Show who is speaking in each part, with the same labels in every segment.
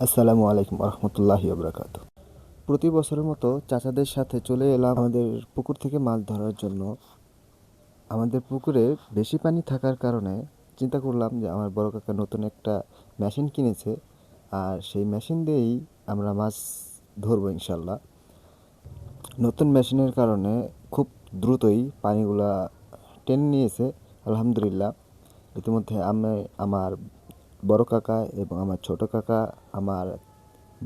Speaker 1: আসসালামু আলাইকুম রহমতুল্লাহি ওবরাকাতু। প্রতি বছরের মতো চাচাদের সাথে চলে এলাম আমাদের পুকুর থেকে মাছ ধরার জন্য। আমাদের পুকুরে বেশি পানি থাকার কারণে চিন্তা করলাম যে আমার বড় কাকা নতুন একটা মেশিন কিনেছে, আর সেই মেশিন দিয়েই আমরা মাছ ধরবো ইনশাল্লাহ। নতুন মেশিনের কারণে খুব দ্রুতই পানিগুলা টেনে নিয়েছে আলহামদুলিল্লাহ। ইতিমধ্যে আমি, আমার বড় কাকা এবং আমার ছোট কাকা, আমার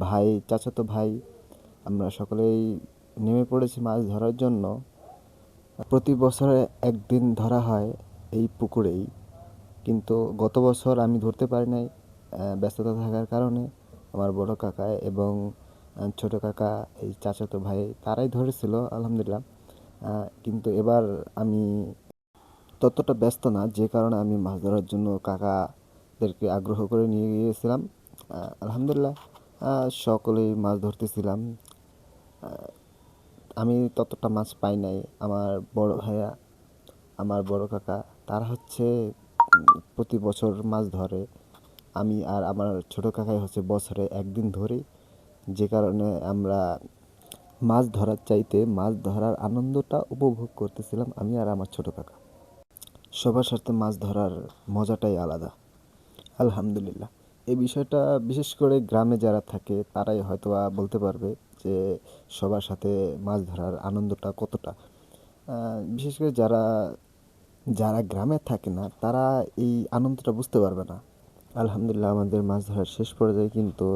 Speaker 1: ভাই, চাচাতো ভাই, আমরা সকলেই নেমে পড়েছি মাছ ধরার জন্য। প্রতি বছরে একদিন ধরা হয় এই পুকুরেই, কিন্তু গত বছর আমি ধরতে পারি নাই ব্যস্ততা থাকার কারণে। আমার বড় কাকা এবং ছোট কাকা, এই চাচাতো ভাই, তারাই ধরেছিল আলহামদুলিল্লাহ। কিন্তু এবার আমি ততটা ব্যস্ত না, যে কারণে আমি মাছ ধরার জন্য কাকাদেরকে আগ্রহ করে নিয়ে গিয়েছিলাম। আলহামদুলিল্লাহ, সকলেই মাছ ধরতেছিলাম। আমি ততটা মাছ পাই নাই। আমার বড় ভাইয়া, আমার বড় কাকা, তারা হচ্ছে প্রতি বছর মাছ ধরে। আমি আর আমার ছোট কাকাই হচ্ছে বছরে একদিন ধরি, যে কারণে আমরা মাছ ধরার চাইতে মাছ ধরার আনন্দটা উপভোগ করতেছিলাম আমি আর আমার ছোট কাকা। সবার সাথে মাছ ধরার মজাটাই আলাদা আলহামদুলিল্লাহ। এই বিষয়টা বিশেষ করে গ্রামে যারা থাকে তারাই হয়তোবা বলতে পারবে যে সবার সাথে মাছ ধরার আনন্দটা কতটা। বিশেষ করে যারা যারা গ্রামে থাকে না তারা এই আনন্দটা বুঝতে পারবে না। আলহামদুলিল্লাহ, আমাদের মাছ ধরার শেষ পর্যায়ে কিন্তু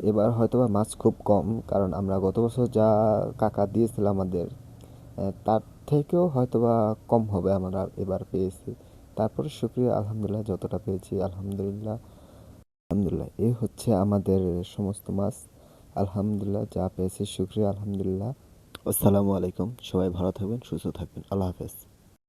Speaker 1: এবার হয়তোবা মাছ খুব কম, কারণ আমরা গত বছর যা কাকা দিয়েছিল আমাদের, তার থেকেও হয়তোবা কম হবে আমরা এবার পেয়েছি। তারপরে শুক্রিয়া আলহামদুলিল্লাহ, যতটা পেয়েছি আলহামদুলিল্লাহ। আলহামদুলিল্লাহ, এই হচ্ছে আমাদের সমস্ত মাছ। আলহামদুলিল্লাহ, যা পেয়েছি শুক্রিয়া আলহামদুলিল্লাহ। আসসালামু আলাইকুম, সবাই ভালো থাকবেন, সুস্থ থাকবেন, আল্লাহ হাফেজ।